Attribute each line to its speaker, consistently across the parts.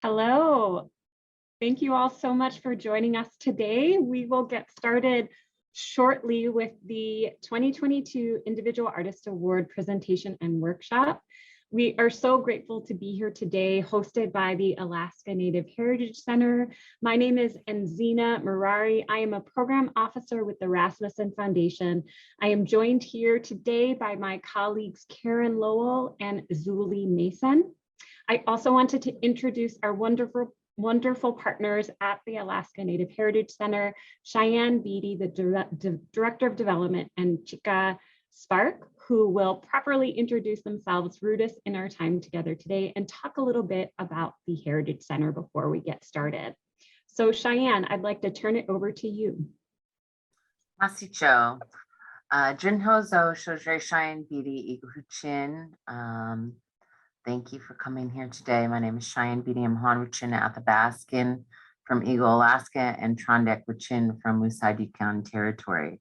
Speaker 1: Hello. Thank you all so much for joining us today. We will get started shortly with the 2022 Individual Artist Award presentation and workshop. We are so grateful to be here today, hosted by the Alaska Native Heritage Center. My name is Enzina Murari. I am a program officer with the Rasmussen Foundation. I am joined here today by my colleagues Karen Lowell and Zuli Mason. I also wanted to introduce our wonderful partners at the Alaska Native Heritage Center, Cheyenne Beatty, the Director of Development, and Chika Spark, who will properly introduce themselves, root us in our time together today, and talk a little bit about the Heritage Center before we get started. So Cheyenne, I'd like to turn it over to you.
Speaker 2: Masicho, Jinhozo Shojre Cheyenne Beatty Iguchin. Thank you for coming here today. My name is Cheyenne Beatty. I'm Hanruchin Athabaskan from Eagle, Alaska, and Trondek Wichin from Musadi County Territory.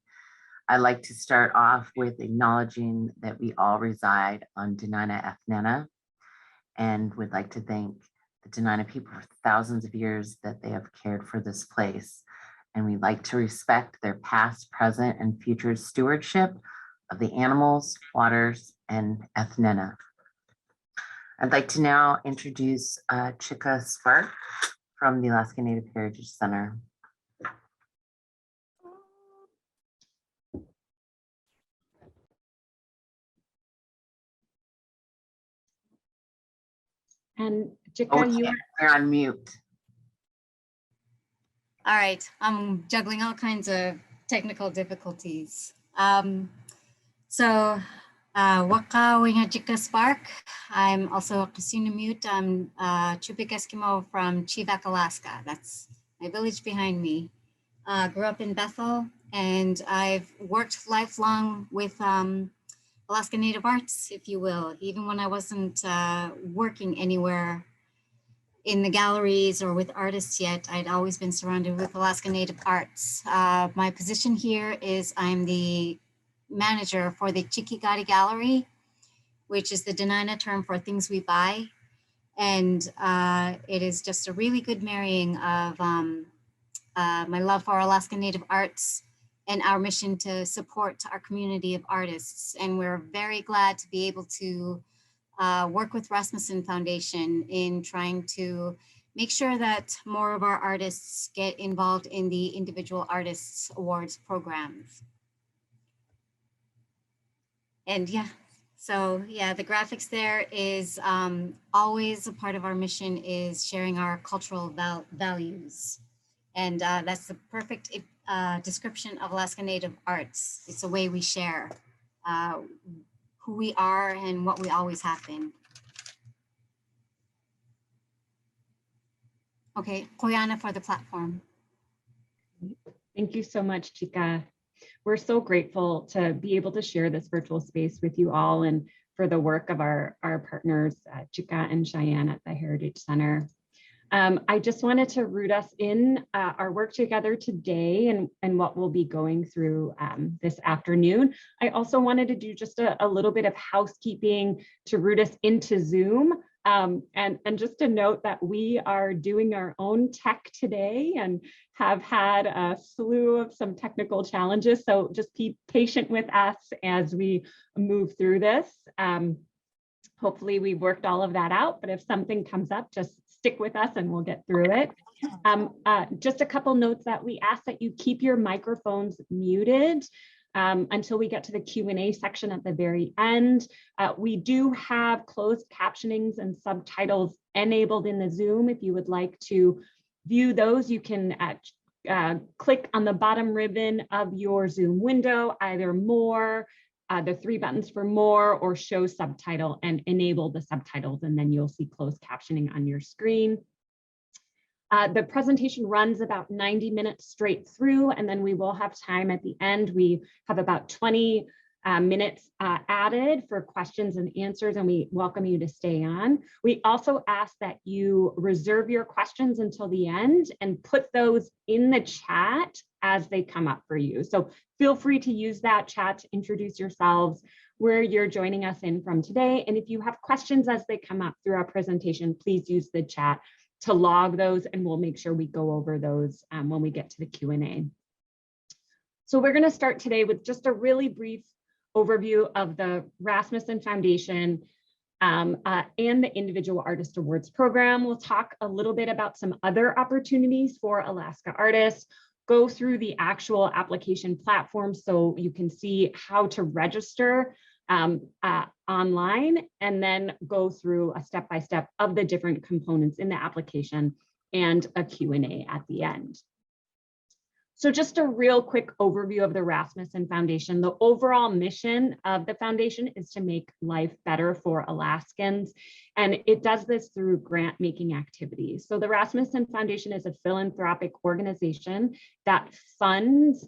Speaker 2: I'd like to start off with acknowledging that we all reside on Dena'ina Ethnena, and would like to thank the Dena'ina people for thousands of years that they have cared for this place. And we'd like to respect their past, present, and future stewardship of the animals, waters, and Ethnena. I'd like to now introduce Chika Spark from the Alaska Native Heritage Center.
Speaker 1: And Chika,
Speaker 2: you're on mute.
Speaker 3: All right, I'm juggling all kinds of technical difficulties. Waka Winga Chika Spark. I'm also a Kasuna Mute. I'm Chupik Eskimo from Chivak, Alaska. That's my village behind me. Grew up in Bethel, and I've worked lifelong with Alaska Native Arts, if you will, even when I wasn't working anywhere in the galleries or with artists yet. I'd always been surrounded with Alaska Native Arts. My position here is I'm the manager for the Chikigati Gallery, which is the Dena'ina term for things we buy. And it is just a really good marrying of my love for Alaska Native Arts and our mission to support our community of artists. And we're very glad to be able to work with Rasmussen Foundation in trying to make sure that more of our artists get involved in the Individual Artists Awards programs. And yeah, so yeah, the graphics there is always a part of our mission is sharing our cultural values. And that's the perfect description of Alaska Native Arts. It's a way we share who we are and what we always have been. Okay, Koyana for the platform.
Speaker 1: Thank you so much, Chika. We're so grateful to be able to share this virtual space with you all and for the work of our partners, Chika and Cheyenne at the Heritage Center. I just wanted to root us in our work together today and what we'll be going through this afternoon. I also wanted to do just a little bit of housekeeping to root us into Zoom. And just to note that we are doing our own tech today and have had a slew of some technical challenges. So just be patient with us as we move through this. Hopefully we worked all of that out, but if something comes up, just stick with us and we'll get through it. Just a couple notes that we ask that you keep your microphones muted until we get to the Q&A section at the very end. We do have closed captionings and subtitles enabled in the Zoom. If you would like to view those, you can click on the bottom ribbon of your Zoom window, either more, the 3 buttons for more, or show subtitle, and enable the subtitles, and then you'll see closed captioning on your screen. The presentation runs about 90 minutes straight through, and then we will have time at the end. We have about 20 minutes added for questions and answers, and we welcome you to stay on. We also ask that you reserve your questions until the end and put those in the chat as they come up for you. So feel free to use that chat to introduce yourselves, where you're joining us in from today. And if you have questions as they come up through our presentation, please use the chat log those, and we'll make sure we go over those when we get to the Q&A. So we're going to start today with just a really brief overview of the Rasmussen Foundation and the Individual Artist Awards program. We'll talk a little bit about some other opportunities for Alaska artists, go through the actual application platform so you can see how to register online, and then go through a step-by-step of the different components in the application and a Q&A at the end. So just a real quick overview of the Rasmussen Foundation. The overall mission of the foundation is to make life better for Alaskans, and it does this through grant-making activities. So the Rasmussen Foundation is a philanthropic organization that funds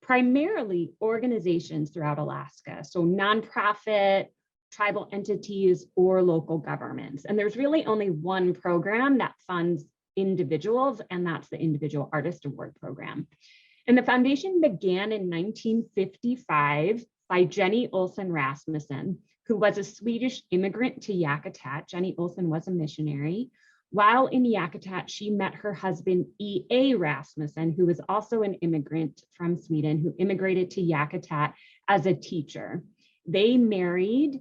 Speaker 1: primarily organizations throughout Alaska, so nonprofit, tribal entities, or local governments. And there's really only one program that funds individuals, and that's the Individual Artist Award program. And the foundation began in 1955 by Jenny Olsen Rasmussen, who was a Swedish immigrant to Yakutat. Jenny Olsen was a missionary. While in Yakutat, she met her husband, E.A. Rasmussen, who was also an immigrant from Sweden, who immigrated to Yakutat as a teacher. They married,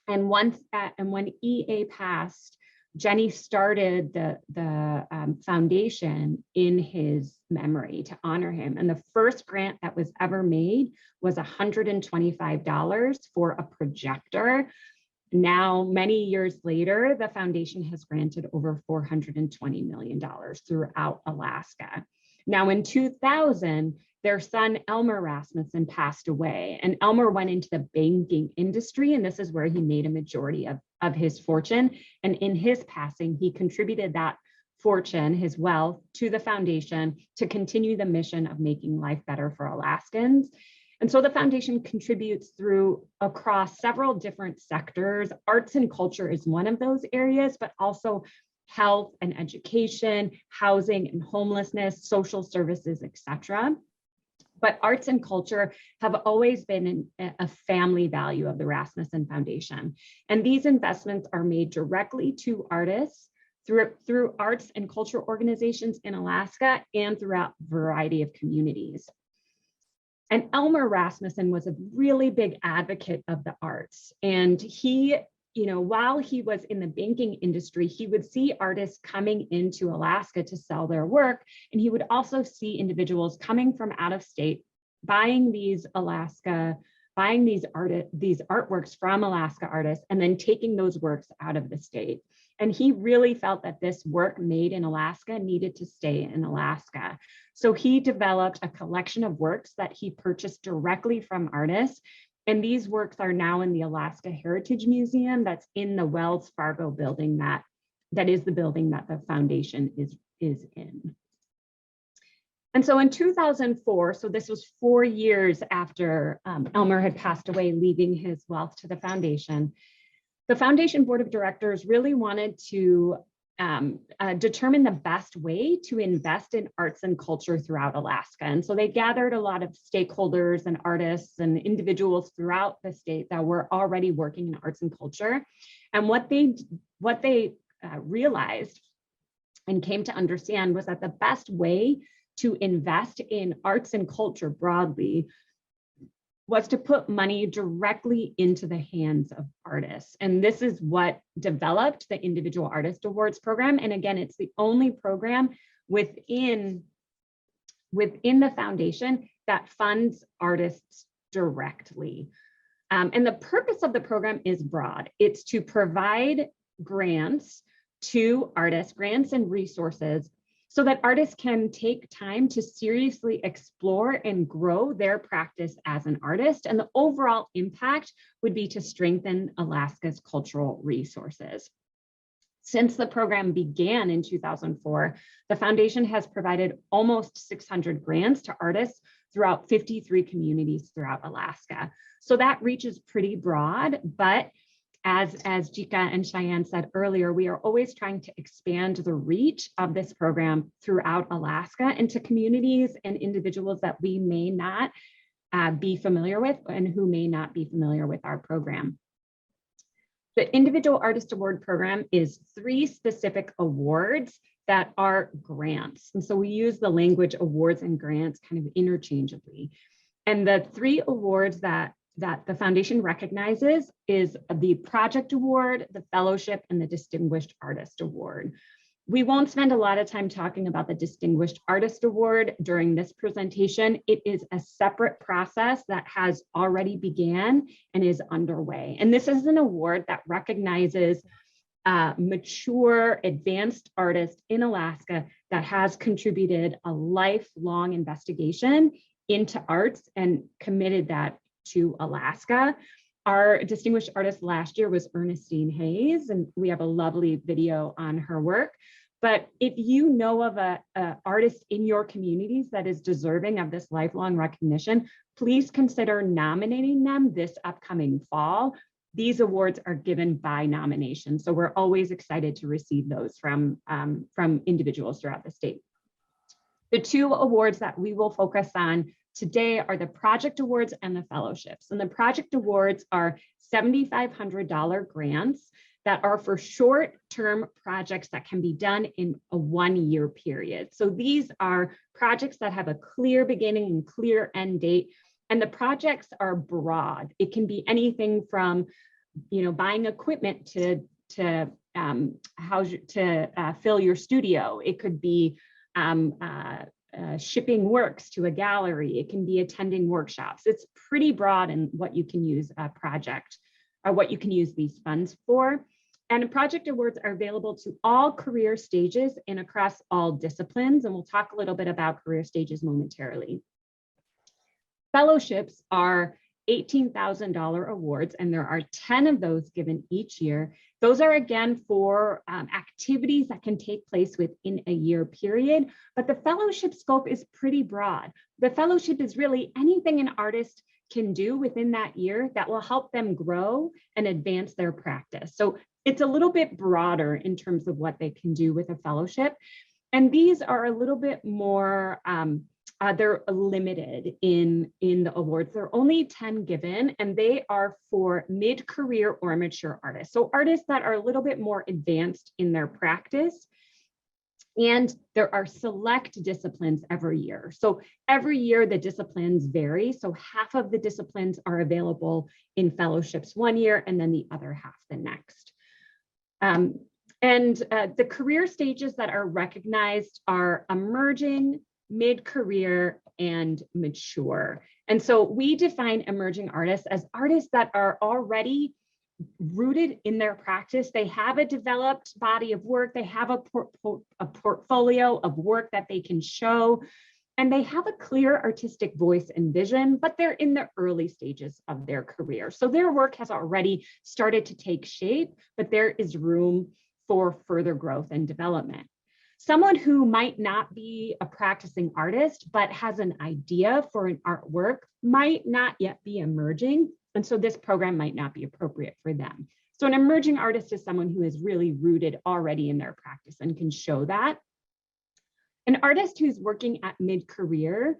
Speaker 1: and when E.A. passed, Jenny started the foundation in his memory to honor him. And the first grant that was ever made was $125 for a projector. Now, many years later, the foundation has granted over $420 million throughout Alaska. Now, in 2000, their son, Elmer Rasmussen, passed away, and Elmer went into the banking industry, and this is where he made a majority of his fortune. And in his passing, he contributed that fortune, his wealth, to the foundation to continue the mission of making life better for Alaskans. And so the foundation contributes across several different sectors. Arts and culture is one of those areas, but also health and education, housing and homelessness, social services, etc. But arts and culture have always been a family value of the Rasmussen Foundation. And these investments are made directly to artists through arts and culture organizations in Alaska and throughout a variety of communities. And Elmer Rasmussen was a really big advocate of the arts. And he, while he was in the banking industry, he would see artists coming into Alaska to sell their work. And he would also see individuals coming from out of state, buying these artworks from Alaska artists, and then taking those works out of the state. And he really felt that this work made in Alaska needed to stay in Alaska. So he developed a collection of works that he purchased directly from artists. And these works are now in the Alaska Heritage Museum that's in the Wells Fargo building that is the building that the foundation is in. And so in 2004, so this was 4 years after Elmer had passed away, leaving his wealth to the foundation board of directors really wanted to determine the best way to invest in arts and culture throughout Alaska. And so they gathered a lot of stakeholders and artists and individuals throughout the state that were already working in arts and culture. And what they realized and came to understand was that the best way to invest in arts and culture broadly was to put money directly into the hands of artists. And this is what developed the Individual Artist Awards program. And again, it's the only program within the foundation that funds artists directly. And the purpose of the program is broad. It's to provide grants to artists, grants and resources, so that artists can take time to seriously explore and grow their practice as an artist. And the overall impact would be to strengthen Alaska's cultural resources. Since the program began in 2004, the foundation has provided almost 600 grants to artists throughout 53 communities throughout Alaska. So that reach is pretty broad, but as Jika and Cheyenne said earlier, we are always trying to expand the reach of this program throughout Alaska into communities and individuals that we may not be familiar with and who may not be familiar with our program. The Individual Artist Award Program is 3 specific awards that are grants. And so we use the language awards and grants kind of interchangeably. And the 3 awards that the foundation recognizes is the Project Award, the Fellowship, and the Distinguished Artist Award. We won't spend a lot of time talking about the Distinguished Artist Award during this presentation. It is a separate process that has already began and is underway. And this is an award that recognizes mature, advanced artist in Alaska that has contributed a lifelong investigation into arts and committed that to Alaska. Our distinguished artist last year was Ernestine Hayes, and we have a lovely video on her work. But if you know of an artist in your communities that is deserving of this lifelong recognition, please consider nominating them this upcoming fall. These awards are given by nomination, so we're always excited to receive those from individuals throughout the state. The 2 awards that we will focus on today are the Project Awards and the Fellowships. And the Project Awards are $7,500 grants that are for short-term projects that can be done in a 1-year period. So these are projects that have a clear beginning and clear end date. And the projects are broad. It can be anything from, buying equipment to fill your studio. It could be shipping works to a gallery. It can be attending workshops. It's pretty broad in what you can use a project or what you can use these funds for. And project awards are available to all career stages and across all disciplines. And we'll talk a little bit about career stages momentarily. Fellowships are $18,000 awards, and there are 10 of those given each year. Those are again for activities that can take place within a year period, but the fellowship scope is pretty broad. The fellowship is really anything an artist can do within that year that will help them grow and advance their practice. So it's a little bit broader in terms of what they can do with a fellowship. And these are a little bit more, they're limited in the awards. There are only 10 given, and they are for mid-career or mature artists. So artists that are a little bit more advanced in their practice. And there are select disciplines every year. So every year the disciplines vary. So half of the disciplines are available in fellowships 1 year and then the other half the next. The career stages that are recognized are emerging, mid-career, and mature. And so we define emerging artists as artists that are already rooted in their practice. They have a developed body of work. They have a portfolio of work that they can show, and they have a clear artistic voice and vision, but they're in the early stages of their career. So their work has already started to take shape, but there is room for further growth and development. Someone who might not be a practicing artist, but has an idea for an artwork might not yet be emerging. And so this program might not be appropriate for them. So an emerging artist is someone who is really rooted already in their practice and can show that. An artist who's working at mid-career,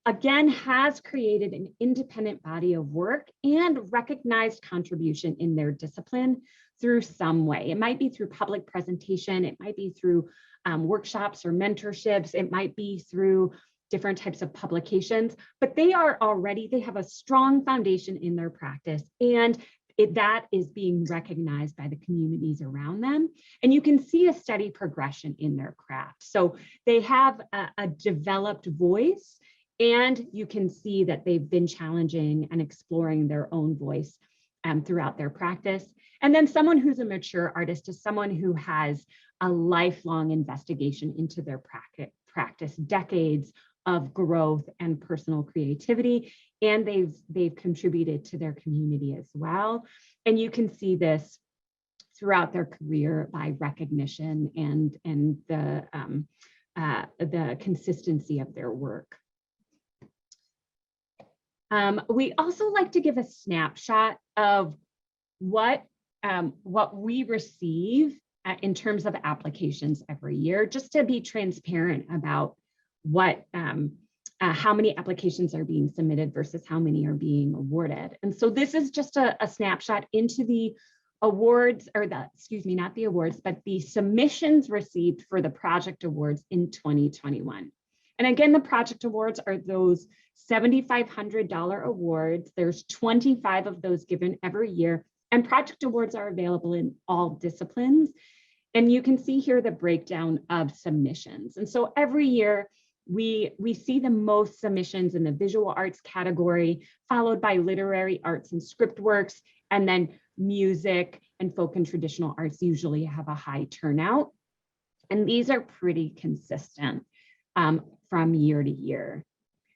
Speaker 1: again, has created an independent body of work and recognized contribution in their discipline through some way. It might be through public presentation, it might be through workshops or mentorships, it might be through different types of publications, but they have a strong foundation in their practice, and that is being recognized by the communities around them. And you can see a steady progression in their craft. So they have a developed voice, and you can see that they've been challenging and exploring their own voice throughout their practice. And then someone who's a mature artist is someone who has a lifelong investigation into their practice, decades of growth and personal creativity, and they've contributed to their community as well. And you can see this throughout their career by recognition and the consistency of their work. We also like to give a snapshot of what we receive in terms of applications every year, just to be transparent about how many applications are being submitted versus how many are being awarded. And so this is just a snapshot into the awards, or the, excuse me, not the awards, but the submissions received for the project awards in 2021. And again, the project awards are those $7,500 awards. There's 25 of those given every year, and project awards are available in all disciplines. And you can see here the breakdown of submissions. And so every year we see the most submissions in the visual arts category, followed by literary arts and script works, and then music and folk and traditional arts usually have a high turnout. And these are pretty consistent from year to year.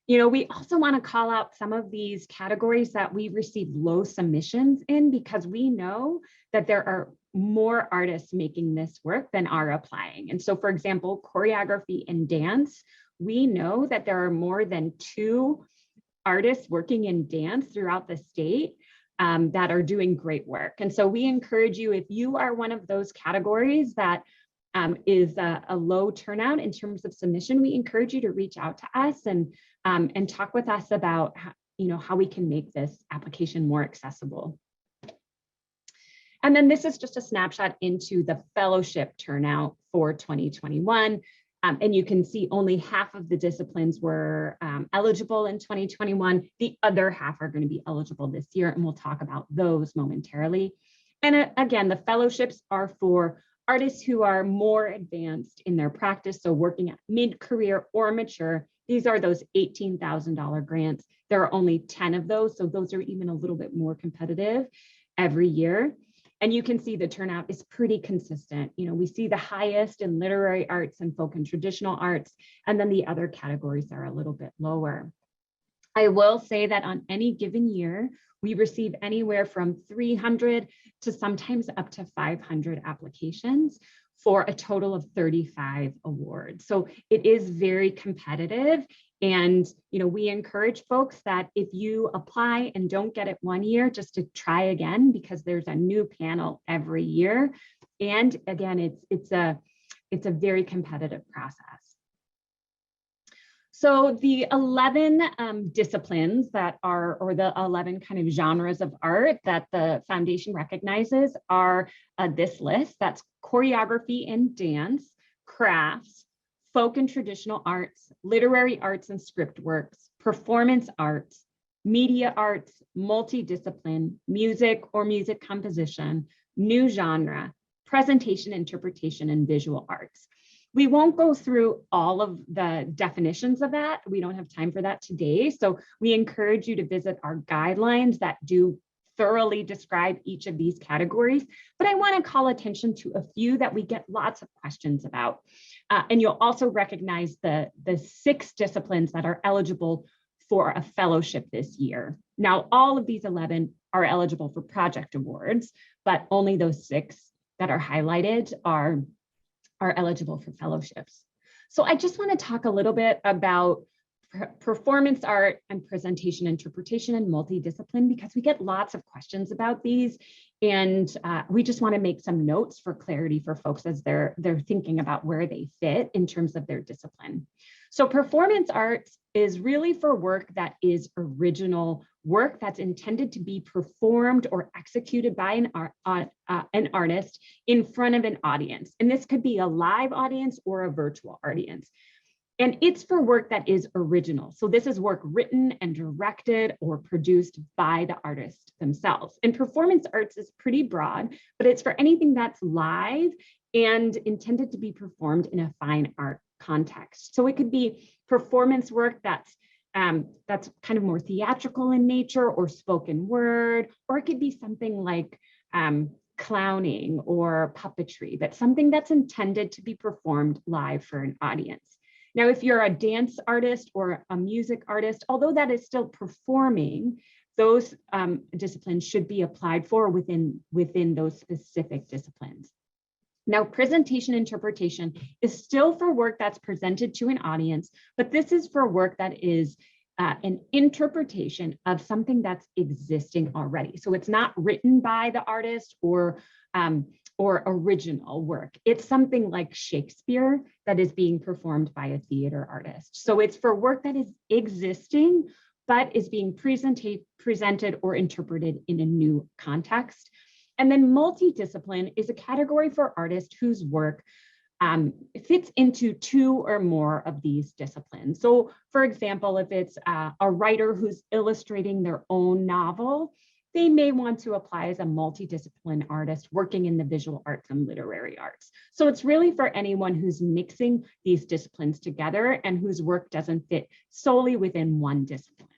Speaker 1: You know, we also want to call out some of these categories that we receive low submissions in, because we know that there are more artists making this work than are applying. And so, for example, choreography and dance, we know that there are more than 2 artists working in dance throughout the state that are doing great work. And so we encourage you, if you are one of those categories that is a low turnout in terms of submission, we encourage you to reach out to us and talk with us about how we can make this application more accessible. And then this is just a snapshot into the fellowship turnout for 2021. And you can see only half of the disciplines were eligible in 2021. The other half are going to be eligible this year, and we'll talk about those momentarily. And again, the fellowships are for artists who are more advanced in their practice, so working at mid-career or mature. These are those $18,000 grants. There are only 10 of those, so those are even a little bit more competitive every year. And you can see the turnout is pretty consistent. You know, we see the highest in literary arts and folk and traditional arts, and then the other categories are a little bit lower. I will say that on any given year, we receive anywhere from 300 to sometimes up to 500 applications for a total of 35 awards. So it is very competitive. And, we encourage folks that if you apply and don't get it one year, just to try again, because there's a new panel every year. And again, it's a very competitive process. So the 11 disciplines that are, or the 11 kind of genres of art that the foundation recognizes are this list. That's choreography and dance, crafts, folk and traditional arts, literary arts and script works, performance arts, media arts, multidiscipline, music or music composition, new genre, presentation, interpretation, and visual arts. We won't go through all of the definitions of that. We don't have time for that today. So we encourage you to visit our guidelines that do thoroughly describe each of these categories. But I want to call attention to a few that we get lots of questions about. And you'll also recognize the 6 disciplines that are eligible for a fellowship this year. Now, all of these 11 are eligible for project awards, but only those 6 that are highlighted are eligible for fellowships. So I just want to talk a little bit about performance art and presentation, interpretation, and multidiscipline, because we get lots of questions about these. And we just want to make some notes for clarity for folks as they're thinking about where they fit in terms of their discipline. So performance arts is really for work that is original work that's intended to be performed or executed by an artist in front of an audience. And this could be a live audience or a virtual audience. And it's for work that is original. So this is work written and directed or produced by the artist themselves. And performance arts is pretty broad, but it's for anything that's live and intended to be performed in a fine art context. So it could be performance work that's kind of more theatrical in nature or spoken word, or it could be something like clowning or puppetry, but something that's intended to be performed live for an audience. Now, if you're a dance artist or a music artist, although that is still performing, those disciplines should be applied for within those specific disciplines. Now, presentation interpretation is still for work that's presented to an audience, but this is for work that is an interpretation of something that's existing already. So it's not written by the artist or original work. It's something like Shakespeare that is being performed by a theater artist. So it's for work that is existing, but is being presented or interpreted in a new context. And then multidiscipline is a category for artists whose work fits into 2 or more of these disciplines. So for example, if it's a writer who's illustrating their own novel, they may want to apply as a multidiscipline artist working in the visual arts and literary arts. So it's really for anyone who's mixing these disciplines together and whose work doesn't fit solely within one discipline.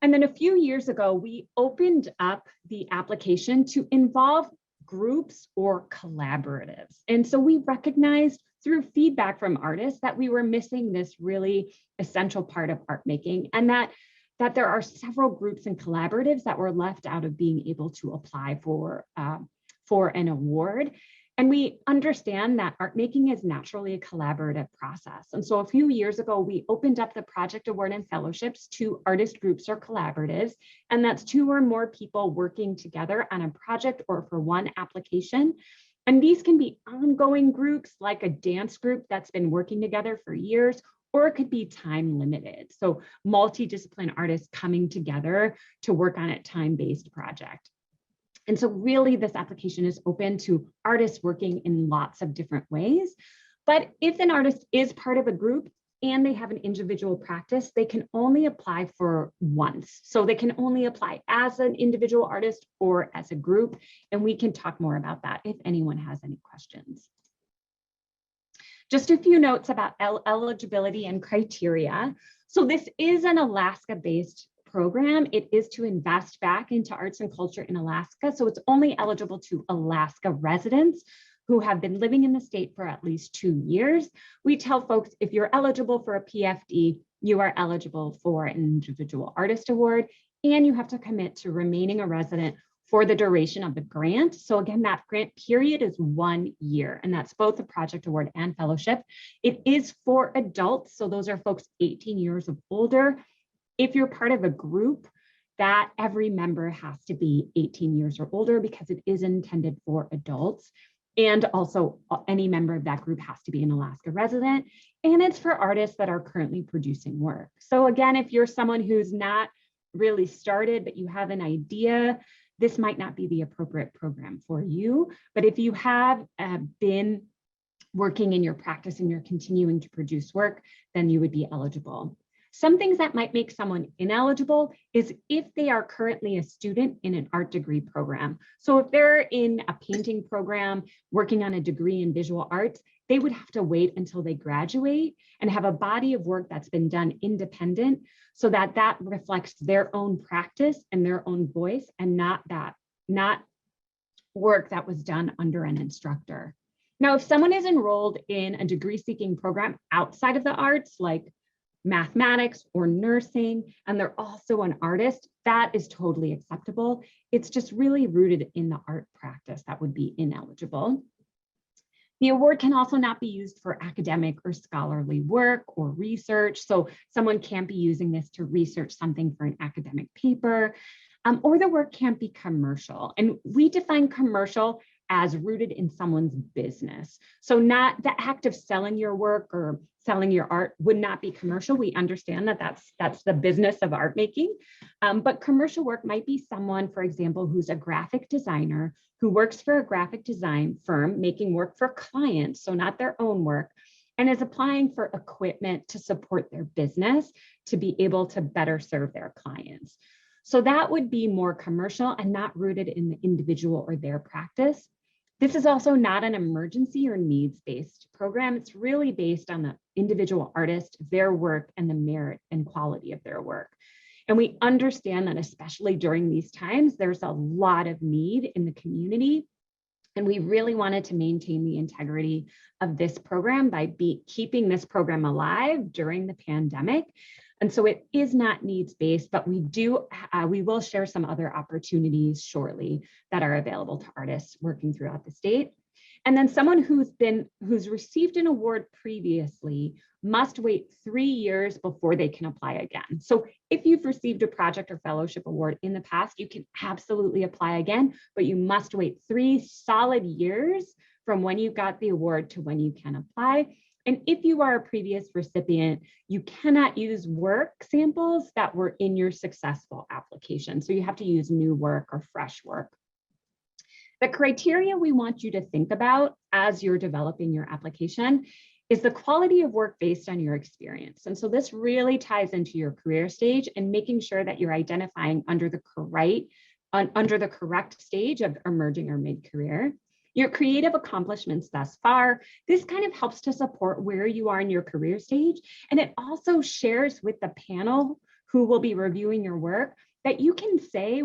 Speaker 1: And then a few years ago, we opened up the application to involve groups or collaboratives. And so we recognized through feedback from artists that we were missing this really essential part of art making, and that there are several groups and collaboratives that were left out of being able to apply for an award. And we understand that art making is naturally a collaborative process. And so a few years ago, we opened up the project award and fellowships to artist groups or collaboratives. And that's 2 or more people working together on a project or for one application. And these can be ongoing groups like a dance group that's been working together for years, or it could be time limited. So multidiscipline artists coming together to work on a time-based project. And so really this application is open to artists working in lots of different ways. But if an artist is part of a group and they have an individual practice, they can only apply for once. So they can only apply as an individual artist or as a group. And we can talk more about that if anyone has any questions. Just a few notes about eligibility and criteria. So this is an Alaska-based program. It is to invest back into arts and culture in Alaska. So it's only eligible to Alaska residents who have been living in the state for at least 2 years. We tell folks if you're eligible for a PFD, you are eligible for an individual artist award, and you have to commit to remaining a resident for the duration of the grant. So again, that grant period is 1 year, and that's both a project award and fellowship. It is for adults, so those are folks 18 years or older. If you're part of a group, that every member has to be 18 years or older because it is intended for adults. And also any member of that group has to be an Alaska resident. And it's for artists that are currently producing work. So again, if you're someone who's not really started, but you have an idea, this might not be the appropriate program for you. But if you have been working in your practice and you're continuing to produce work, then you would be eligible. Some things that might make someone ineligible is if they are currently a student in an art degree program. So if they're in a painting program, working on a degree in visual arts, they would have to wait until they graduate and have a body of work that's been done independent so that that reflects their own practice and their own voice and not work that was done under an instructor. Now, if someone is enrolled in a degree seeking program outside of the arts, like mathematics or nursing, and they're also an artist, that is totally acceptable. It's just really rooted in the art practice that would be ineligible. The award can also not be used for academic or scholarly work or research. So someone can't be using this to research something for an academic paper, or the work can't be commercial. And we define commercial as rooted in someone's business. So not the act of selling your work or selling your art would not be commercial. We understand that that's the business of art making, but commercial work might be someone, for example, who's a graphic designer who works for a graphic design firm making work for clients, so not their own work, and is applying for equipment to support their business to be able to better serve their clients. So that would be more commercial and not rooted in the individual or their practice. This is also not an emergency or needs-based program. It's really based on the individual artist, their work, and the merit and quality of their work. And we understand that especially during these times, there's a lot of need in the community. And we really wanted to maintain the integrity of this program by keeping this program alive during the pandemic. And so it is not needs-based, but we will share some other opportunities shortly that are available to artists working throughout the state. And then someone who's received an award previously must wait 3 years before they can apply again. So if you've received a project or fellowship award in the past, you can absolutely apply again, but you must wait 3 solid years from when you got the award to when you can apply. And if you are a previous recipient, you cannot use work samples that were in your successful application. So you have to use new work or fresh work. The criteria we want you to think about as you're developing your application is the quality of work based on your experience. And so this really ties into your career stage and making sure that you're identifying under the correct stage of emerging or mid-career. Your creative accomplishments thus far. This kind of helps to support where you are in your career stage. And it also shares with the panel who will be reviewing your work that you can say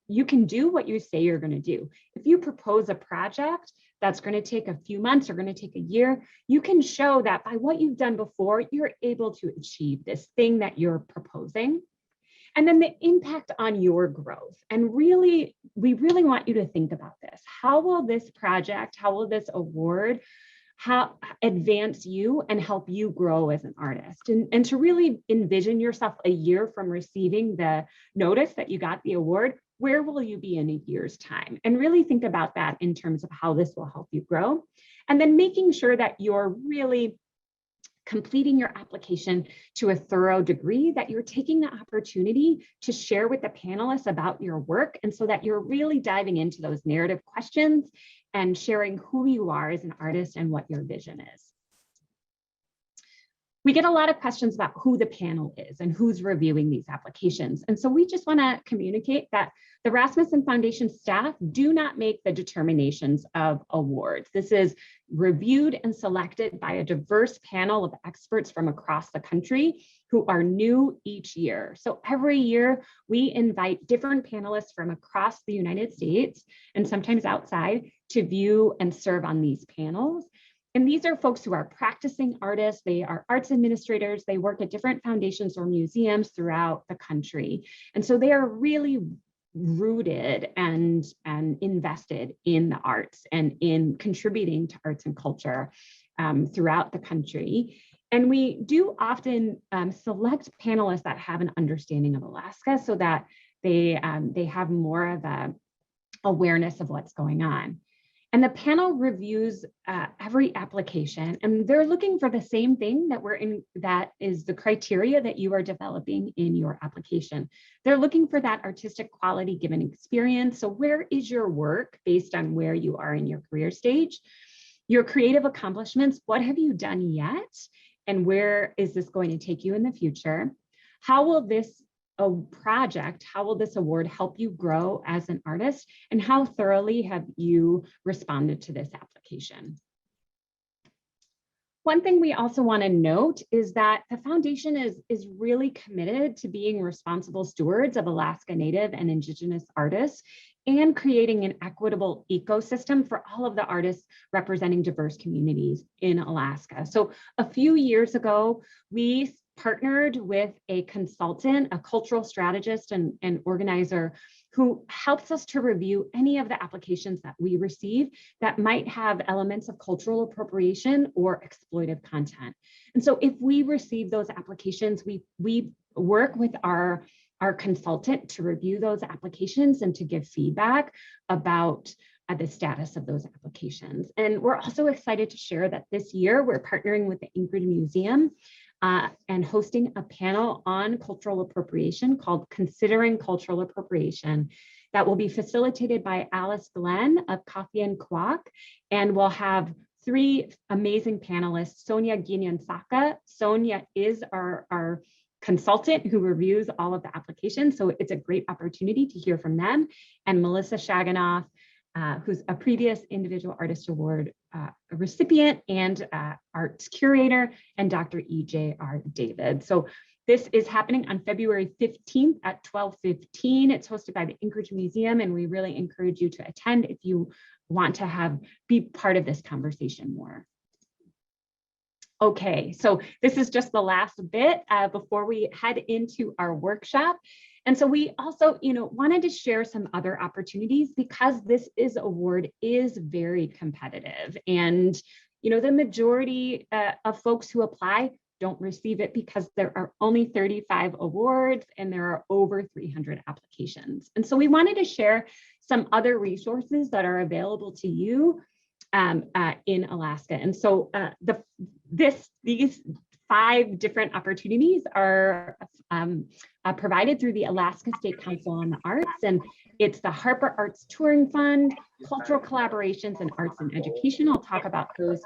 Speaker 1: you can do what you say you're going to do. If you propose a project that's going to take a few months or going to take a year, you can show that by what you've done before, you're able to achieve this thing that you're proposing. And then the impact on your growth. And really, we really want you to think about this. How will this project, how will this award advance you and help you grow as an artist? And to really envision yourself a year from receiving the notice that you got the award, where will you be in a year's time? And really think about that in terms of how this will help you grow. And then making sure that you're really completing your application to a thorough degree, that you're taking the opportunity to share with the panelists about your work, and so that you're really diving into those narrative questions and sharing who you are as an artist and what your vision is. We get a lot of questions about who the panel is and who's reviewing these applications. And so we just want to communicate that the Rasmussen Foundation staff do not make the determinations of awards. This is reviewed and selected by a diverse panel of experts from across the country who are new each year. So every year we invite different panelists from across the United States and sometimes outside to view and serve on these panels. And these are folks who are practicing artists, they are arts administrators, they work at different foundations or museums throughout the country. And so they are really rooted and invested in the arts and in contributing to arts and culture throughout the country. And we do often select panelists that have an understanding of Alaska so that they have more of an awareness of what's going on. And the panel reviews every application, and they're looking for the same thing that is the criteria that you are developing in your application. They're looking for that artistic quality given experience. So where is your work based on where you are in your career stage? Your creative accomplishments, what have you done yet? And where is this going to take you in the future? How will this how will this award help you grow as an artist? And how thoroughly have you responded to this application? One thing we also want to note is that the foundation is really committed to being responsible stewards of Alaska Native and Indigenous artists and creating an equitable ecosystem for all of the artists representing diverse communities in Alaska. So a few years ago, we partnered with a consultant, a cultural strategist and organizer who helps us to review any of the applications that we receive that might have elements of cultural appropriation or exploitive content. And so if we receive those applications, we work with our consultant to review those applications and to give feedback about the status of those applications. And we're also excited to share that this year we're partnering with the Ingrid Museum and hosting a panel on cultural appropriation called Considering Cultural Appropriation that will be facilitated by Alice Glenn of Coffee and Kwok. And we'll have three amazing panelists. Sonia Ginyansaka. Sonia is our consultant who reviews all of the applications. So it's a great opportunity to hear from them. And Melissa Shaganoff, who's a previous Individual Artist Award recipient and arts curator, and Dr. E.J.R. David. So this is happening on February 15th at 12:15. It's hosted by the Anchorage Museum, and we really encourage you to attend if you want to be part of this conversation more. Okay, so this is just the last bit before we head into our workshop. And so we also, wanted to share some other opportunities because this award is very competitive. And, the majority of folks who apply don't receive it because there are only 35 awards and there are over 300 applications. And so we wanted to share some other resources that are available to you in Alaska. And so these 5 different opportunities are provided through the Alaska State Council on the Arts, and it's the Harper Arts Touring Fund, Cultural Collaborations, and Arts and Education. I'll talk about those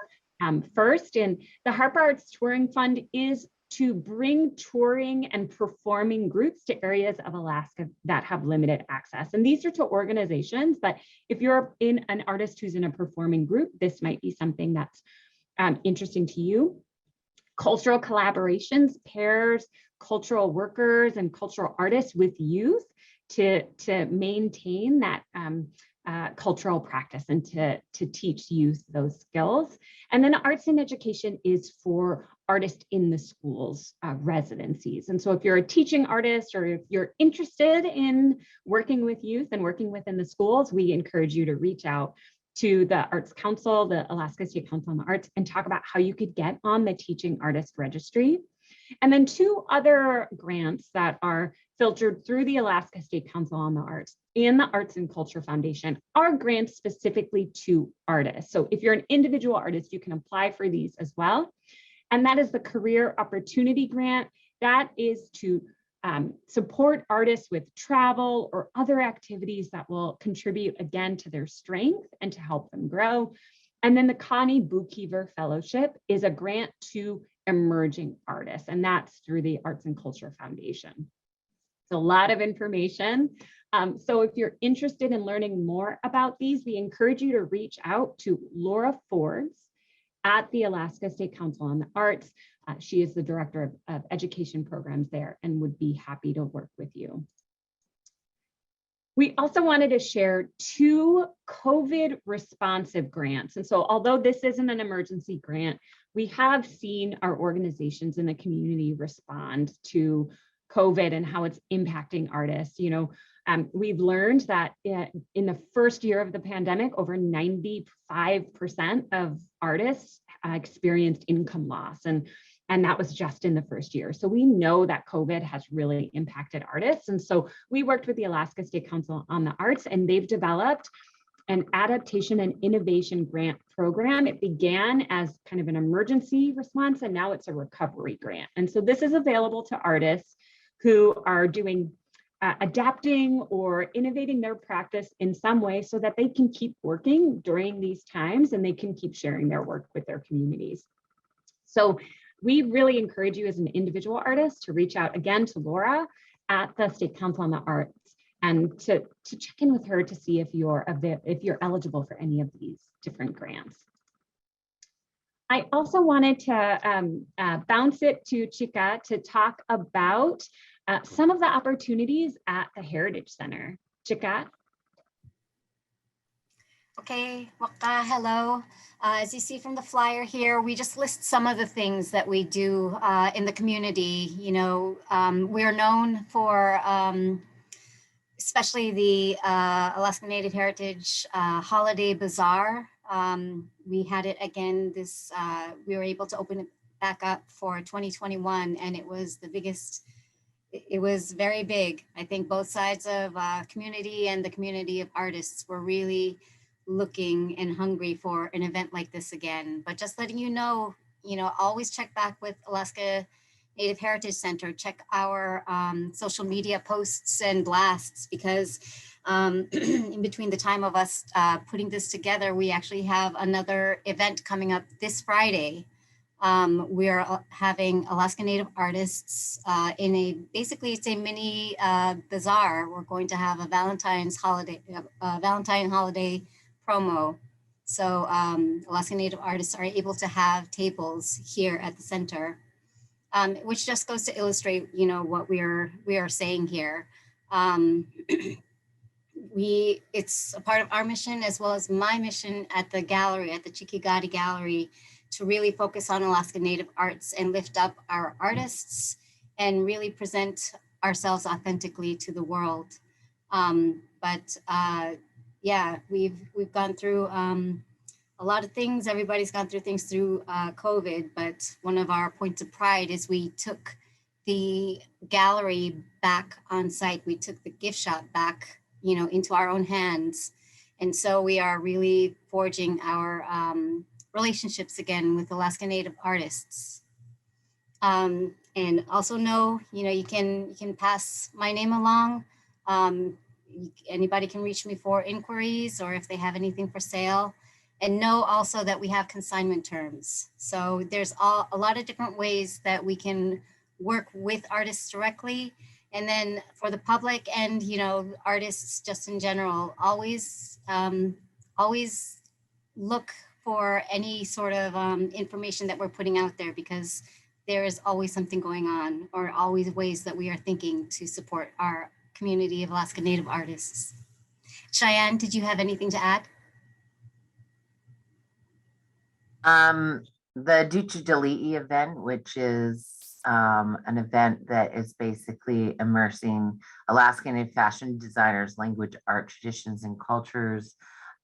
Speaker 1: first. And the Harper Arts Touring Fund is to bring touring and performing groups to areas of Alaska that have limited access. And these are to organizations, but if you're an artist who's in a performing group, this might be something that's interesting to you. Cultural collaborations pairs cultural workers and cultural artists with youth to maintain that cultural practice and to teach youth those skills. And then arts and education is for artists in the schools residencies. And so if you're a teaching artist or if you're interested in working with youth and working within the schools, we encourage you to reach out to the Arts Council, the Alaska State Council on the Arts, and talk about how you could get on the Teaching Artist Registry. And then 2 other grants that are filtered through the Alaska State Council on the Arts and the Arts and Culture Foundation are grants specifically to artists. So if you're an individual artist, you can apply for these as well. And that is the Career Opportunity Grant. That is to support artists with travel or other activities that will contribute again to their strength and to help them grow. And then the Connie Buchiever Fellowship is a grant to emerging artists, and that's through the Arts and Culture Foundation. It's a lot of information. So if you're interested in learning more about these, we encourage you to reach out to Laura Forbes at the Alaska State Council on the Arts. She is the director of education programs there and would be happy to work with you. We also wanted to share 2 COVID responsive grants. And so although this isn't an emergency grant, we have seen our organizations in the community respond to COVID and how it's impacting artists. You know, we've learned that in the first year of the pandemic, over 95% of artists experienced income loss. And that was just in the first year. So we know that COVID has really impacted artists. And so we worked with the Alaska State Council on the Arts, and they've developed an adaptation and innovation grant program. It began as kind of an emergency response, and now it's a recovery grant. And so this is available to artists who are doing adapting or innovating their practice in some way so that they can keep working during these times and they can keep sharing their work with their communities. So we really encourage you as an individual artist to reach out again to Laura at the State Council on the Arts and to check in with her to see if you're eligible for any of these different grants. I also wanted to bounce it to Chika to talk about some of the opportunities at the Heritage Center. Chika.
Speaker 3: Okay, hello. As you see from the flyer here, we just list some of the things that we do in the community. You know, we are known for, especially the Alaska Native Heritage Holiday Bazaar. We had it again this, we were able to open it back up for 2021, and it was the biggest. It was very big. I think both sides of community and the community of artists were really looking and hungry for an event like this again. But just letting you know, always check back with Alaska Native Heritage Center, check our social media posts and blasts, because in between the time of us putting this together, we actually have another event coming up this Friday. We are having Alaska Native artists in basically it's a mini bazaar. We're going to have a Valentine holiday promo. So Alaska Native artists are able to have tables here at the center, which just goes to illustrate, what we are saying here. It's a part of our mission as well as my mission at the gallery, at the Chikigati Gallery, to really focus on Alaska Native arts and lift up our artists and really present ourselves authentically to the world. Yeah, we've gone through a lot of things. Everybody's gone through things through COVID, but one of our points of pride is we took the gallery back on site. We took the gift shop back, into our own hands. And so we are really forging our relationships again with Alaska Native artists. And also know, you can pass my name along. Anybody can reach me for inquiries or if they have anything for sale. And know also that we have consignment terms. So there's a lot of different ways that we can work with artists directly. And then for the public and, artists just in general, always look for any sort of information that we're putting out there, because there is always something going on, or always ways that we are thinking to support our community of Alaska Native artists. Cheyenne, did you have anything to add?
Speaker 2: The Ducha Dali'i event, which is an event that is basically immersing Alaska Native fashion designers, language, art, traditions, and cultures.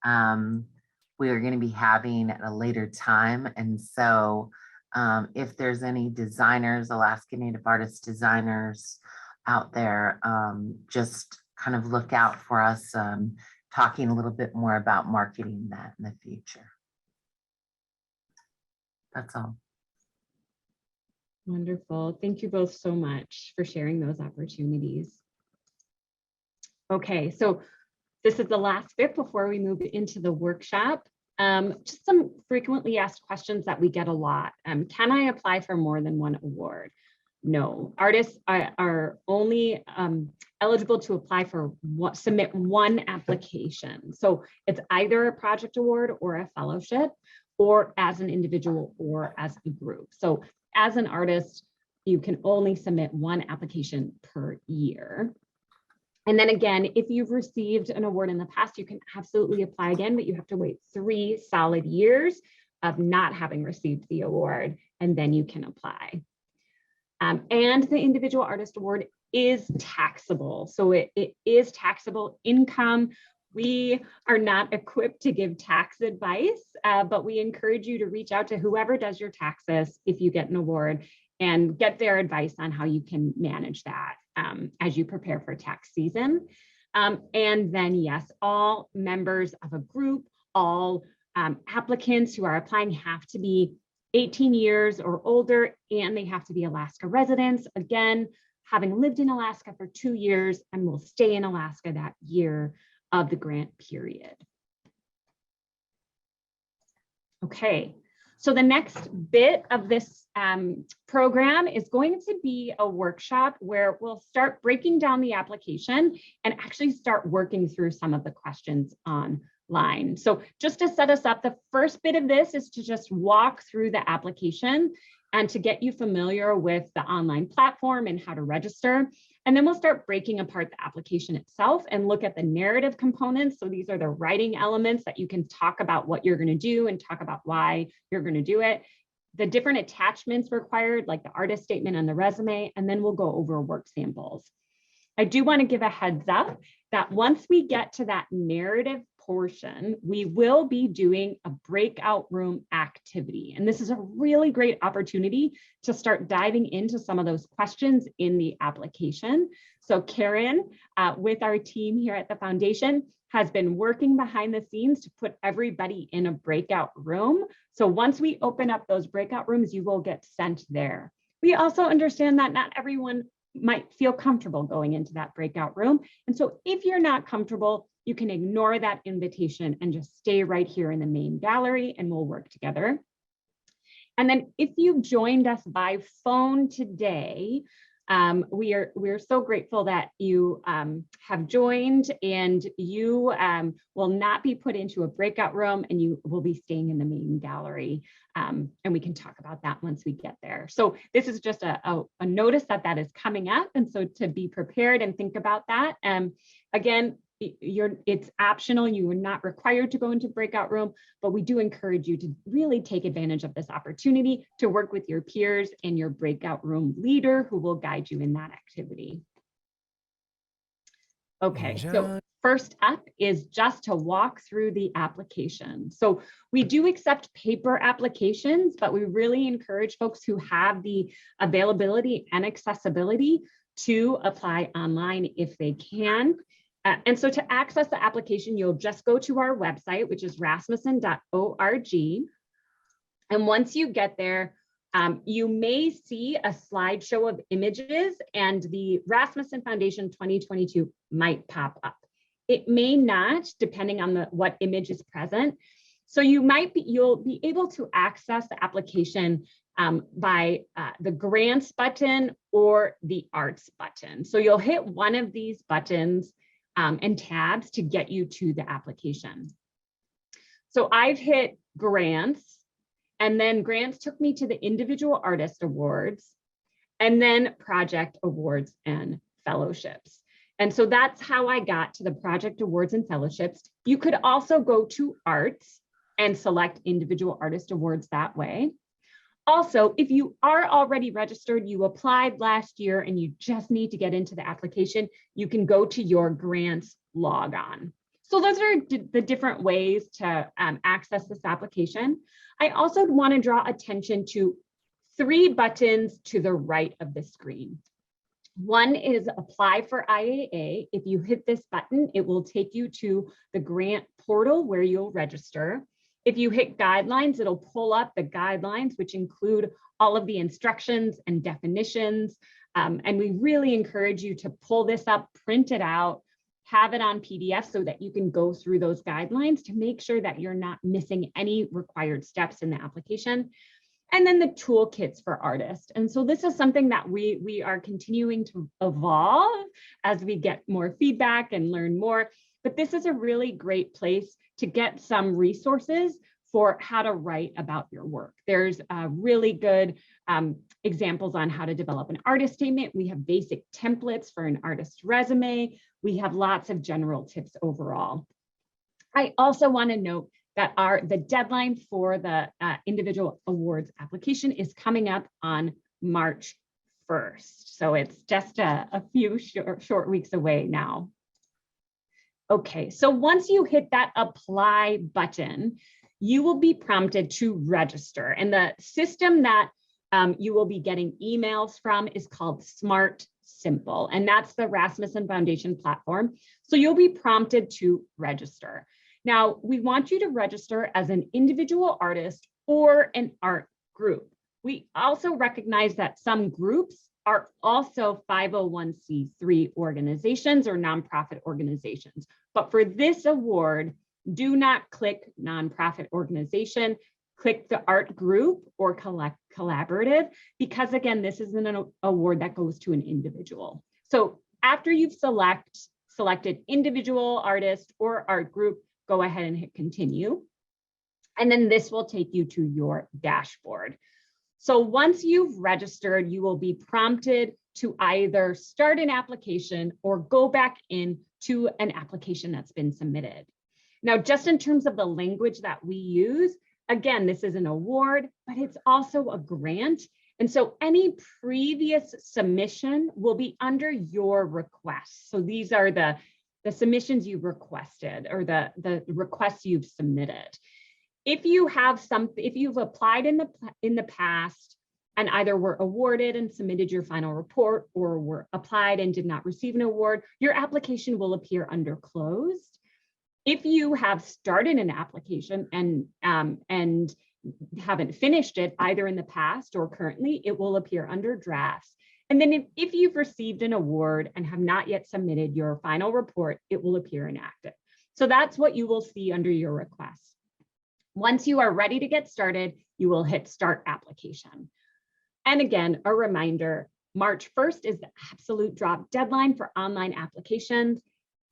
Speaker 2: We are going to be having at a later time. And so if there's any designers, Alaska Native artist designers out there, just kind of look out for us talking a little bit more about marketing that in the future. That's all.
Speaker 1: Wonderful. Thank you both so much for sharing those opportunities. Okay, so this is the last bit before we move into the workshop. Just some frequently asked questions that we get a lot. Can I apply for more than one award? No, artists are only eligible to apply for submit one application. So it's either a project award or a fellowship, or as an individual or as a group. So as an artist, you can only submit one application per year. And then again, if you've received an award in the past, you can absolutely apply again, but you have to wait 3 solid years of not having received the award, and then you can apply. And the individual artist award is taxable. So it is taxable income. We are not equipped to give tax advice, but we encourage you to reach out to whoever does your taxes if you get an award, and get their advice on how you can manage that as you prepare for tax season. And then yes, all members of a group, all applicants who are applying have to be 18 years or older, and they have to be Alaska residents. Again, having lived in Alaska for 2 years and will stay in Alaska that year of the grant period. Okay, so the next bit of this program is going to be a workshop where we'll start breaking down the application and actually start working through some of the questions online. So just to set us up, the first bit of this is to just walk through the application and to get you familiar with the online platform and how to register. And then we'll start breaking apart the application itself and look at the narrative components. So these are the writing elements that you can talk about what you're going to do and talk about why you're going to do it. The different attachments required, like the artist statement and the resume, and then we'll go over work samples. I do want to give a heads up that once we get to that narrative portion, we will be doing a breakout room activity. And this is a really great opportunity to start diving into some of those questions in the application. So Karen, with our team here at the foundation, has been working behind the scenes to put everybody in a breakout room. So once we open up those breakout rooms, you will get sent there. We also understand that not everyone might feel comfortable going into that breakout room. And so if you're not comfortable, you can ignore that invitation and just stay right here in the main gallery and we'll work together. And then if you've joined us by phone today, we're so grateful that you have joined, and you will not be put into a breakout room, and you will be staying in the main gallery. And we can talk about that once we get there. So this is just a notice that is coming up. And so to be prepared and think about that. Again, it's optional. You are not required to go into breakout room, but we do encourage you to really take advantage of this opportunity to work with your peers and your breakout room leader who will guide you in that activity. Okay, so first up is just to walk through the application. So we do accept paper applications, but we really encourage folks who have the availability and accessibility to apply online if they can. And so to access the application, you'll just go to our website, which is rasmussen.org. And once you get there, you may see a slideshow of images, and the Rasmussen Foundation 2022 might pop up. It may not, depending on what image is present. So you'll be able to access the application by the grants button or the arts button. So you'll hit one of these buttons and tabs to get you to the application. So I've hit grants, and then grants took me to the individual artist awards, and then project awards and fellowships. And so that's how I got to the project awards and fellowships. You could also go to arts and select individual artist awards that way. Also, if you are already registered, you applied last year and you just need to get into the application, you can go to your grants logon. So those are the different ways to access this application. I also want to draw attention to 3 buttons to the right of the screen. One is apply for IAA. If you hit this button, it will take you to the grant portal where you'll register. If you hit guidelines, it'll pull up the guidelines, which include all of the instructions and definitions. And we really encourage you to pull this up, print it out, have it on PDF so that you can go through those guidelines to make sure that you're not missing any required steps in the application. And then the toolkits for artists. And so this is something that we are continuing to evolve as we get more feedback and learn more. But this is a really great place to get some resources for how to write about your work. There's really good examples on how to develop an artist statement. We have basic templates for an artist's resume. We have lots of general tips overall. I also want to note that the deadline for the individual awards application is coming up on March 1st. So it's just a few short weeks away now. Okay, so once you hit that apply button, you will be prompted to register. And the system that you will be getting emails from is called Smart Simple, and that's the Rasmussen Foundation platform. So you'll be prompted to register. Now, we want you to register as an individual artist or an art group. We also recognize that some groups are also 501c3 organizations or nonprofit organizations. But for this award, do not click nonprofit organization, click the art group or collaborative, because again, this is an award that goes to an individual. So after you've selected individual artist or art group, go ahead and hit continue. And then this will take you to your dashboard. So once you've registered, you will be prompted to either start an application or go back into an application that's been submitted. Now, just in terms of the language that we use, again, this is an award, but it's also a grant. And so any previous submission will be under your request. So these are the submissions you've requested or the requests you've submitted. If you've applied in the past and either were awarded and submitted your final report or were applied and did not receive an award, your application will appear under closed. If you have started an application and haven't finished it either in the past or currently, it will appear under drafts. And then if you've received an award and have not yet submitted your final report, it will appear inactive. So that's what you will see under your request. Once you are ready to get started, you will hit Start Application. And again, a reminder, March 1st is the absolute drop deadline for online applications.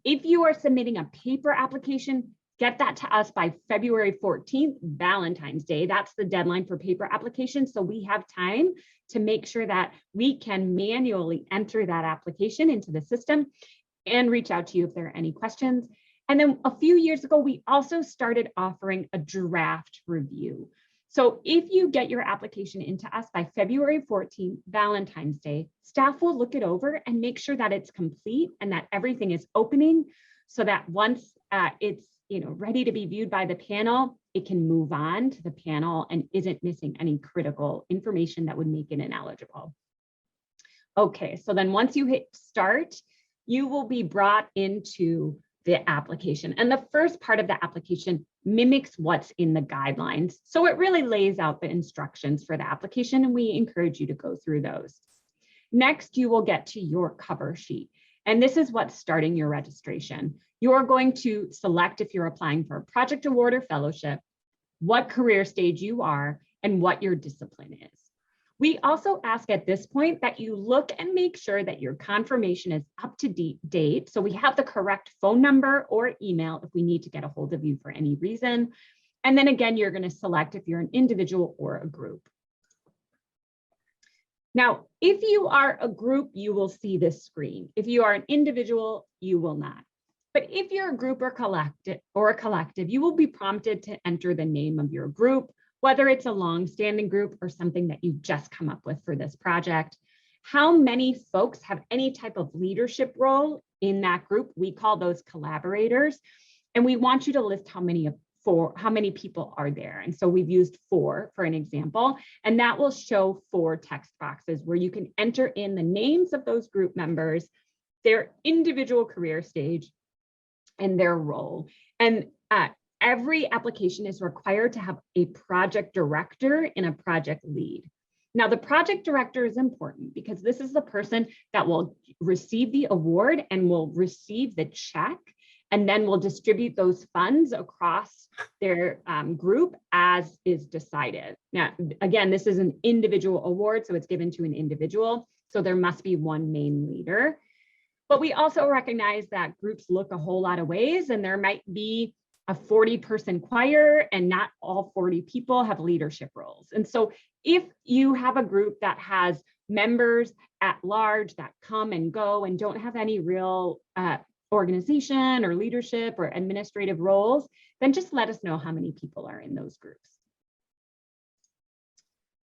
Speaker 1: If you are submitting a paper application, get that to us by February 14th, Valentine's Day. That's the deadline for paper applications. So we have time to make sure that we can manually enter that application into the system and reach out to you if there are any questions. And then a few years ago, we also started offering a draft review. So if you get your application into us by February 14th, Valentine's Day, staff will look it over and make sure that it's complete and that everything is opening so that once it's ready to be viewed by the panel, it can move on to the panel and isn't missing any critical information that would make it ineligible. Okay, so then once you hit start, you will be brought into the application. And the first part of the application mimics what's in the guidelines. So it really lays out the instructions for the application, and we encourage you to go through those. Next, you will get to your cover sheet. And this is what's starting your registration. You're going to select if you're applying for a project award or fellowship, what career stage you are, and what your discipline is. We also ask at this point that you look and make sure that your confirmation is up to date. So we have the correct phone number or email if we need to get a hold of you for any reason. And then again, you're going to select if you're an individual or a group. Now, if you are a group, you will see this screen. If you are an individual, you will not. But if you're a group or a collective, you will be prompted to enter the name of your group, whether it's a long-standing group or something that you just come up with for this project. How many folks have any type of leadership role in that group? We call those collaborators. And we want you to list how many people are there. And so we've used 4 for an example, and that will show 4 text boxes where you can enter in the names of those group members, their individual career stage, and their role. And every application is required to have a project director and a project lead. Now, the project director is important because this is the person that will receive the award and will receive the check, and then will distribute those funds across their group as is decided. Now, again, this is an individual award, so it's given to an individual. So there must be one main leader. But we also recognize that groups look a whole lot of ways, and there might be a 40-person choir, and not all 40 people have leadership roles. And so if you have a group that has members at large that come and go and don't have any real organization or leadership or administrative roles, then just let us know how many people are in those groups.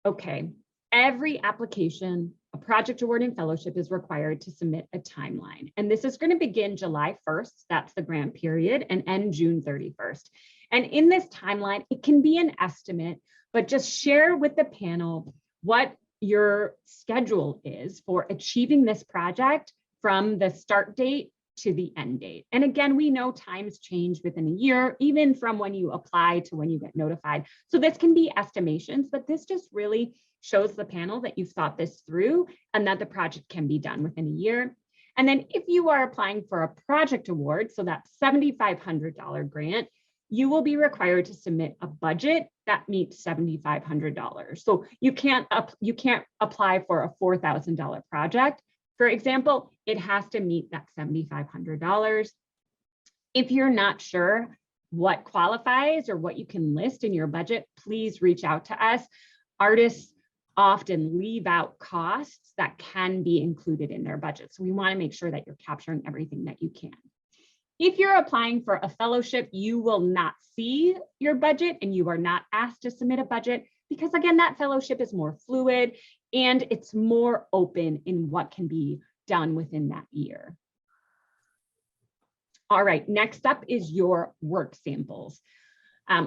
Speaker 1: Okay, every application, a project award and fellowship is required to submit a timeline. And this is going to begin July 1st, that's the grant period, and end June 31st. And in this timeline, it can be an estimate, but just share with the panel what your schedule is for achieving this project from the start date to the end date. And again, we know times change within a year, even from when you apply to when you get notified. So this can be estimations, but this just really shows the panel that you've thought this through and that the project can be done within a year. And then if you are applying for a project award, so that $7,500 grant, you will be required to submit a budget that meets $7,500. So you can't apply for a $4,000 project. For example, it has to meet that $7,500. If you're not sure what qualifies or what you can list in your budget, please reach out to us. Artists often leave out costs that can be included in their budget. So we want to make sure that you're capturing everything that you can. If you're applying for a fellowship, you will not see your budget and you are not asked to submit a budget because, again, that fellowship is more fluid and it's more open in what can be done within that year. All right, next up is your work samples.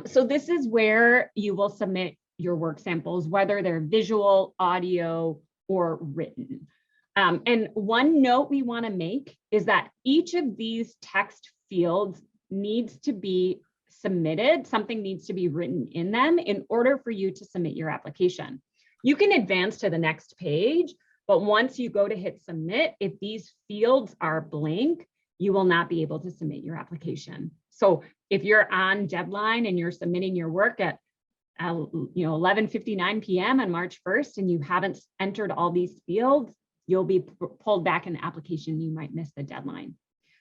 Speaker 1: So this is where you will submit your work samples, whether they're visual, audio, or written. And one note we want to make is that each of these text fields needs to be submitted. Something needs to be written in them in order for you to submit your application. You can advance to the next page, but once you go to hit submit, if these fields are blank, you will not be able to submit your application. So if you're on deadline and you're submitting your work at 11:59 p.m. on March 1st and you haven't entered all these fields, you'll be pulled back in the application. You might miss the deadline.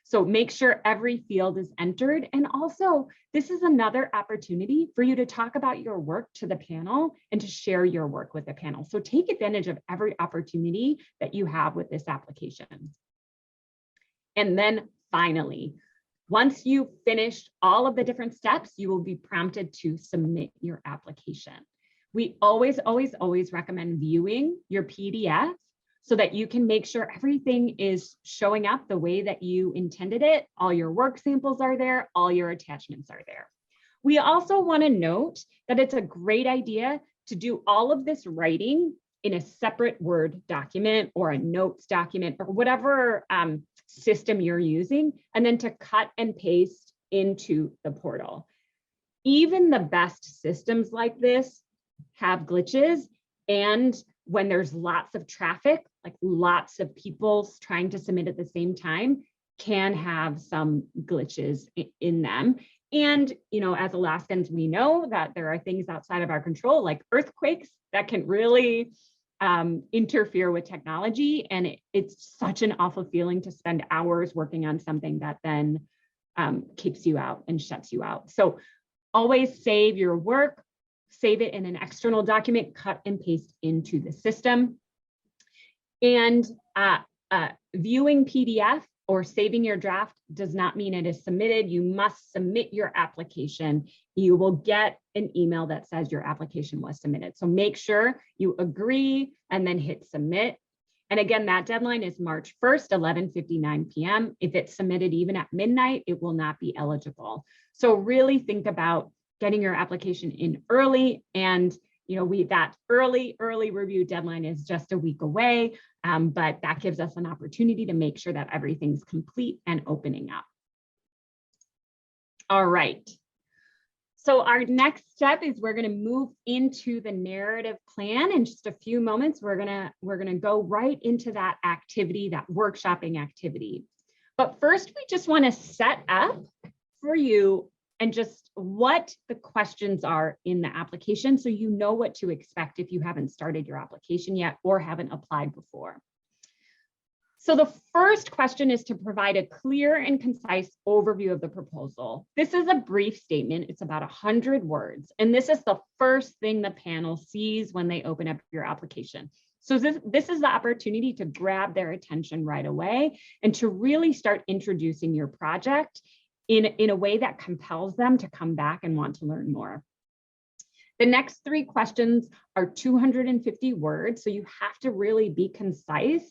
Speaker 1: So make sure every field is entered. And also, this is another opportunity for you to talk about your work to the panel and to share your work with the panel. So take advantage of every opportunity that you have with this application. And then finally, once you've finished all of the different steps, you will be prompted to submit your application. We always, always, always recommend viewing your PDF so that you can make sure everything is showing up the way that you intended it. All your work samples are there, all your attachments are there. We also want to note that it's a great idea to do all of this writing in a separate Word document or a notes document or whatever system you're using, and then to cut and paste into the portal. Even the best systems like this have glitches, and when there's lots of traffic, like lots of people trying to submit at the same time, can have some glitches in them. And, you know, as Alaskans, we know that there are things outside of our control, like earthquakes, that can really interfere with technology. And it's such an awful feeling to spend hours working on something that then keeps you out and shuts you out. So always save your work, save it in an external document, cut and paste into the system. And viewing PDF or saving your draft does not mean it is submitted. You must submit your application. You will get an email that says your application was submitted. So make sure you agree and then hit submit. And again, that deadline is March 1st, 11:59 p.m. If it's submitted even at midnight, it will not be eligible. So really think about getting your application in early. And you know, that early review deadline is just a week away, but that gives us an opportunity to make sure that everything's complete and opening up. All right. So our next step is we're going to move into the narrative plan. In just a few moments, we're going to go right into that activity, that workshopping activity. But first, we just want to set up for you and just what the questions are in the application, so you know what to expect if you haven't started your application yet or haven't applied before. So the first question is to provide a clear and concise overview of the proposal. This is a brief statement. It's about 100 words. And this is the first thing the panel sees when they open up your application. So this is the opportunity to grab their attention right away and to really start introducing your project in a way that compels them to come back and want to learn more. The next 3 questions are 250 words. So you have to really be concise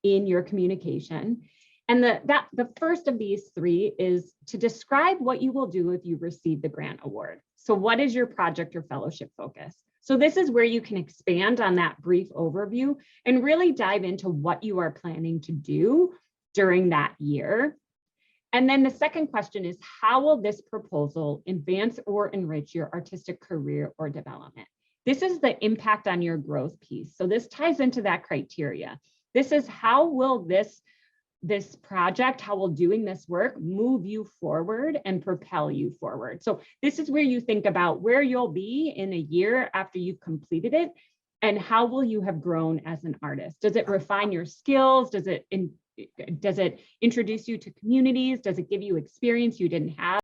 Speaker 1: in your communication. And the first of these 3 is to describe what you will do if you receive the grant award. So what is your project or fellowship focus? So this is where you can expand on that brief overview and really dive into what you are planning to do during that year. And then the second question is, how will this proposal advance or enrich your artistic career or development? This is the impact on your growth piece. So this ties into that criteria. This is how will this project, how will doing this work move you forward and propel you forward? So this is where you think about where you'll be in a year after you've completed it, and how will you have grown as an artist? Does it refine your skills? Does it introduce you to communities? Does it give you experience you didn't have?